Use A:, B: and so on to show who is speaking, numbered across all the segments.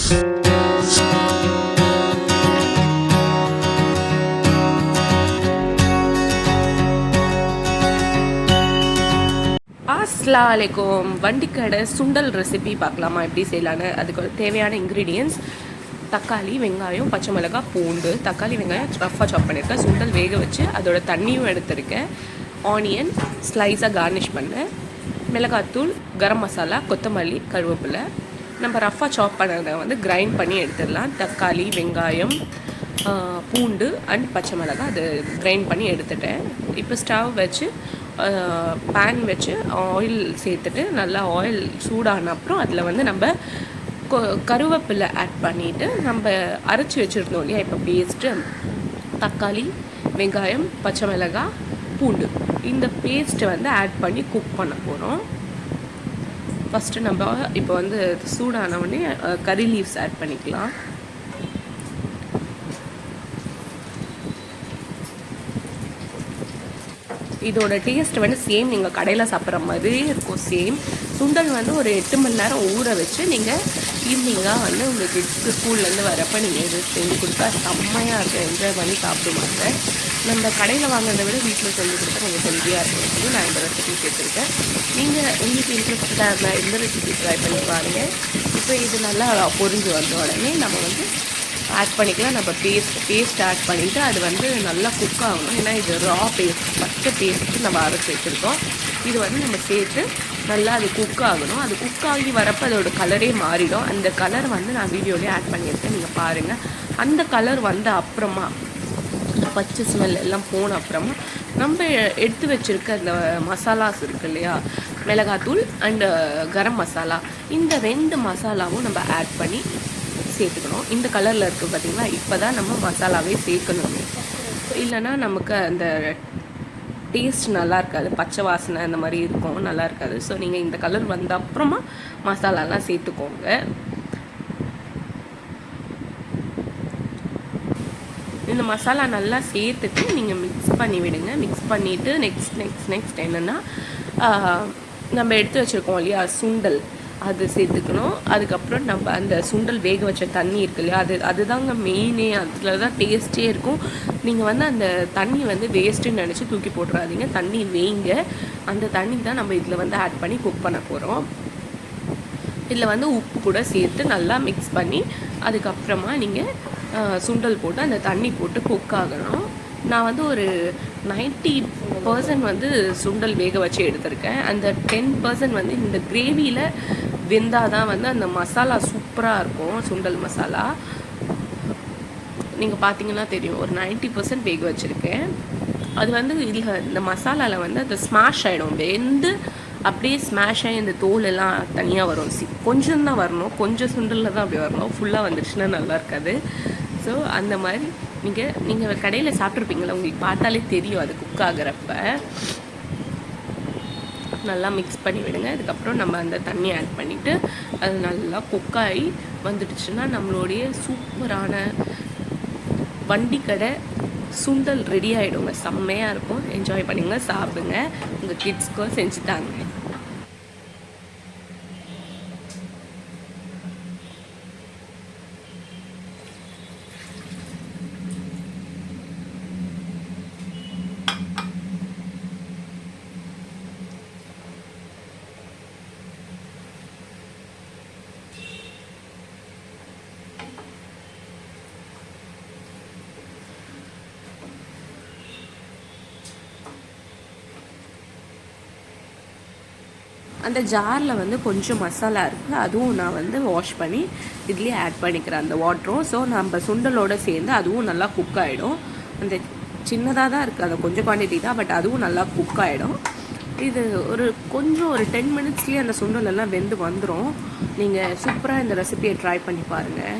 A: அஸ்ஸலாமு அலைக்கும். வண்டிக்கடை சுண்டல் ரெசிபி பார்க்கலாமா எப்படி செய்யலான்னு. அதுக்கு தேவையான இன்க்ரீடியன்ஸ் தக்காளி, வெங்காயம், பச்சை மிளகாய், பூண்டு. தக்காளி வெங்காயம் ரஃபாக சாப் பண்ணியிருக்கேன். சுண்டல் வேக வச்சு அதோட தண்ணியும் எடுத்திருக்கேன். ஆனியன் ஸ்லைஸாக கார்னிஷ் பண்ணேன். மிளகாத்தூள், கரம் மசாலா, கொத்தமல்லி, கருவேப்பிலை. நம்ம ரஃபாக சாப் பண்ணதை வந்து கிரைண்ட் பண்ணி எடுத்துடலாம். தக்காளி, வெங்காயம், பூண்டு அண்ட் பச்சை மிளகாய் அது கிரைண்ட் பண்ணி எடுத்துட்டேன். இப்போ ஸ்டவ் வச்சு பேன் வச்சு ஆயில் சேர்த்துட்டு நல்லா ஆயில் சூடான அப்புறம் அதில் வந்து நம்ம கருவேப்பிலை ஆட் பண்ணிவிட்டு நம்ம அரைச்சி வச்சுருந்தோம் இல்லையா இப்போ பேஸ்ட்டு தக்காளி, வெங்காயம், பச்சை மிளகாய், பூண்டு இந்த பேஸ்ட்டை வந்து ஆட் பண்ணி குக் பண்ண போகிறோம். ஃபஸ்ட்டு நம்ம இப்போ வந்து சூடானவுடனே கறி லீவ்ஸ் ஆட் பண்ணிக்கலாம். இதோட டேஸ்ட் வந்து சேம் நீங்கள் கடையில் சாப்பிட்ற மாதிரியே இருக்கும். சேம் சுண்டல் வந்து ஒரு 8 மணி நேரம் ஊற வச்சு நீங்கள் ஈவினிங்காக வந்து உங்கள் கிட்ஸ்க்கு ஸ்கூல்லேருந்து வரப்போ நீங்கள் இது செஞ்சு கொடுத்தா செம்மையாக இருக்கும். என்ஜாய் பண்ணி சாப்பிடுவாங்க. நம்ம கடையில் வாங்குறதை விட வீட்டில் செஞ்சு கொடுத்தா நீங்கள் ஹெல்த்தியாக இருக்கும் சொல்லி நான் இந்த ரெசிபி சேர்த்துருக்கேன். நீங்கள் உங்களுக்கு இன்ட்ரெஸ்டாக இருந்தால் இந்த ரெசிபி ட்ரை பண்ணி பாருங்கள். இப்போ இது நல்லா பொரிஞ்சு வந்த உடனே நம்ம வந்து ஆட் பண்ணிக்கலாம். நம்ம பேஸ்ட் ஆட் பண்ணிவிட்டு அது வந்து நல்லா குக் ஆகணும். ஏன்னா இது ரா பேஸ்ட் பச்சை பேஸ்ட்டு நம்ம அரைச்சி வச்சுருக்கோம். இது வந்து நம்ம சேர்த்து நல்லா அது குக் ஆகணும். அது குக் ஆகி வரப்போ அதோட கலரே மாறிடும். அந்த கலர் வந்து நான் வீடியோலேயே ஆட் பண்ணியிருக்கேன், நீங்கள் பாருங்கள். அந்த கலர் வந்த அப்புறமா பச்சை ஸ்மெல் எல்லாம் போன அப்புறமா நம்ம எடுத்து வச்சுருக்க அந்த மசாலாஸ் இருக்குது இல்லையா, மிளகாத்தூள் அண்டு கரம் மசாலா, இந்த 2 மசாலாவும் நம்ம ஆட் பண்ணி சேர்த்துக்கணும். இந்த கலரில் இருக்குது பார்த்திங்களா, இப்போ தான் நம்ம மசாலாவே சேர்க்கணும். இல்லைன்னா நமக்கு அந்த டேஸ்ட் நல்லா இருக்காது, பச்சை வாசனை அந்த மாதிரி இருக்கும், நல்லா இருக்காது. ஸோ நீங்கள் இந்த கலர் வந்த அப்புறமா மசாலாலாம் சேர்த்துக்கோங்க. இந்த மசாலா நல்லா சேர்த்துட்டு நீங்கள் மிக்ஸ் பண்ணி விடுங்க. மிக்ஸ் பண்ணிவிட்டு நெக்ஸ்ட் என்னென்னா நம்ம எடுத்து வச்சுருக்கோம் இல்லையா சுண்டல், அது சேர்த்துக்கணும். அதுக்கப்புறம் நம்ம அந்த சுண்டல் வேக வச்ச தண்ணி இருக்கு இல்லையா, அதுதாங்க மெயினே, அதில் தான் டேஸ்ட்டே இருக்கும். நீங்கள் வந்து அந்த தண்ணி வந்து வேஸ்ட்டுன்னு நினச்சி தூக்கி போட்டுறாதீங்க. தண்ணி வேங்க, அந்த தண்ணி தான் நம்ம இதில் வந்து ஆட் பண்ணி குக் பண்ண போகிறோம். இதில் வந்து உப்பு கூட சேர்த்து நல்லா மிக்ஸ் பண்ணி அதுக்கப்புறமா நீங்கள் சுண்டல் போட்டு அந்த தண்ணி போட்டு குக் ஆகணும். நான் வந்து ஒரு 90% வந்து சுண்டல் வேக வச்சு எடுத்திருக்கேன். அந்த 10% வந்து இந்த கிரேவியில் வெந்தால் தான் வந்து அந்த மசாலா சூப்பராக இருக்கும். சுண்டல் மசாலா நீங்கள் பார்த்தீங்கன்னா தெரியும். ஒரு 90% வேக வச்சுருக்கேன். அது வந்து இதில் இந்த மசாலாவில் வந்து அது ஸ்மாஷ் ஆகிடும். வெந்து அப்படியே ஸ்மாஷ் ஆகி இந்த தோல் எல்லாம் தனியாக வரும். கொஞ்சம் தான் வரணும், கொஞ்சம் சுண்டலில் தான் அப்படி வரணும். ஃபுல்லாக வந்துடுச்சுன்னா நல்லா இருக்காது. ஸோ அந்த மாதிரி நீங்கள் கடையில் சாப்பிட்ருப்பீங்களா, உங்களுக்கு பார்த்தாலே தெரியும் அது குக் ஆகிறப்ப. நல்லா மிக்ஸ் பண்ணி விடுங்க. அதுக்கப்புறம் நம்ம அந்த தண்ணி ஆட் பண்ணிவிட்டு அது நல்லா குக்காகி வந்துடுச்சுன்னா நம்மளுடைய சூப்பரான வண்டிக்கடை சுண்டல் ரெடி ஆகிடுங்க. செம்மையாக இருக்கும். என்ஜாய் பண்ணுங்க, சாப்பிடுங்க, உங்கள் கிட்ஸ்க்கும் செஞ்சு தாங்க. அந்த ஜாரில் வந்து கொஞ்சம் மசாலா இருக்குது, அதுவும் நான் வந்து வாஷ் பண்ணி இதுலேயே ஆட் பண்ணிக்கிறேன் அந்த வாட்டரும். ஸோ நம்ம சுண்டலோடு சேர்ந்து அதுவும் நல்லா குக் ஆகிடும். அந்த சின்னதாக தான் இருக்குது, அது கொஞ்சம் குவான்டிட்டி தான், பட் அதுவும் நல்லா குக் ஆகிடும். இது ஒரு 10 மினிட்ஸ்லேயே அந்த சுண்டல் எல்லாம் வெந்து வந்துடும். நீங்கள் சூப்பராக இந்த ரெசிபியை ட்ரை பண்ணி பாருங்கள்.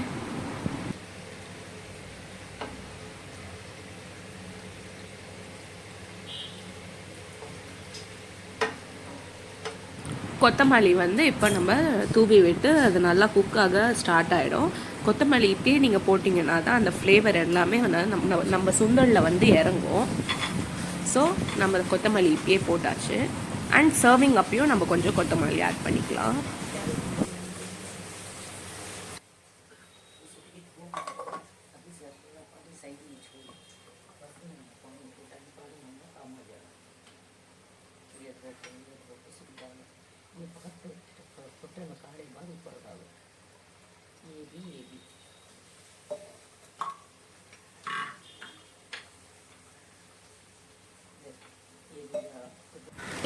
A: கொத்தமல்லி வந்து இப்போ நம்ம தூவி விட்டு அது நல்லா குக்காக ஸ்டார்ட் ஆகிடும். கொத்தமல்லி இப்பயே நீங்கள் போட்டிங்கன்னா தான் அந்த ஃப்ளேவர் எல்லாமே வந்து நம்ம சுண்டலில் வந்து இறங்கும். ஸோ நம்ம கொத்தமல்லி இப்பயே போட்டாச்சு. அண்ட் சர்விங் அப்பையும் நம்ம கொஞ்சம் கொத்தமல்லி ஆட் பண்ணிக்கலாம்.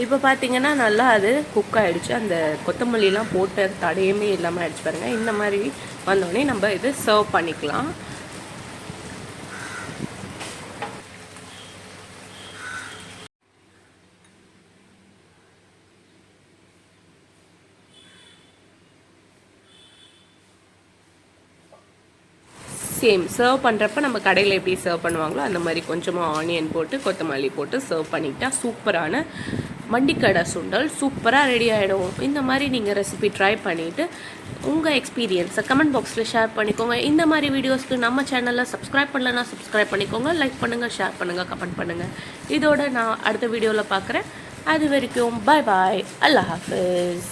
A: இப்போ பார்த்தீங்கன்னா நல்லா அது குக் ஆகிடுச்சு. அந்த கொத்தமல்லிலாம் போட்டு தடையுமே இல்லாமல் ஆகிடுச்சு பாருங்கள். இந்த மாதிரி வந்தோடனே நம்ம இது சர்வ் பண்ணிக்கலாம். சேம் சர்வ் பண்ணுறப்ப நம்ம கடையில் எப்படி சர்வ் பண்ணுவாங்களோ அந்த மாதிரி கொஞ்சமாக ஆனியன் போட்டு கொத்தமல்லி போட்டு சர்வ் பண்ணிக்கிட்டா சூப்பரான மண்டிக்கடை சுண்டல் சூப்பராக ரெடி ஆகிடும். இந்த மாதிரி நீங்கள் ரெசிபி ட்ரை பண்ணிவிட்டு உங்கள் எக்ஸ்பீரியன்ஸை கமெண்ட் பாக்ஸில் ஷேர் பண்ணிக்கோங்க. இந்த மாதிரி வீடியோஸ்க்கு நம்ம சேனலில் சப்ஸ்கிரைப் பண்ணலன்னா சப்ஸ்கிரைப் பண்ணிக்கோங்க. லைக் பண்ணுங்கள், ஷேர் பண்ணுங்கள், கமெண்ட் பண்ணுங்கள். இதோட நான் அடுத்த வீடியோவில் பார்க்குறேன். அது வரைக்கும் பாய் பாய், அல்லாஹ் ஹாஃபிஸ்.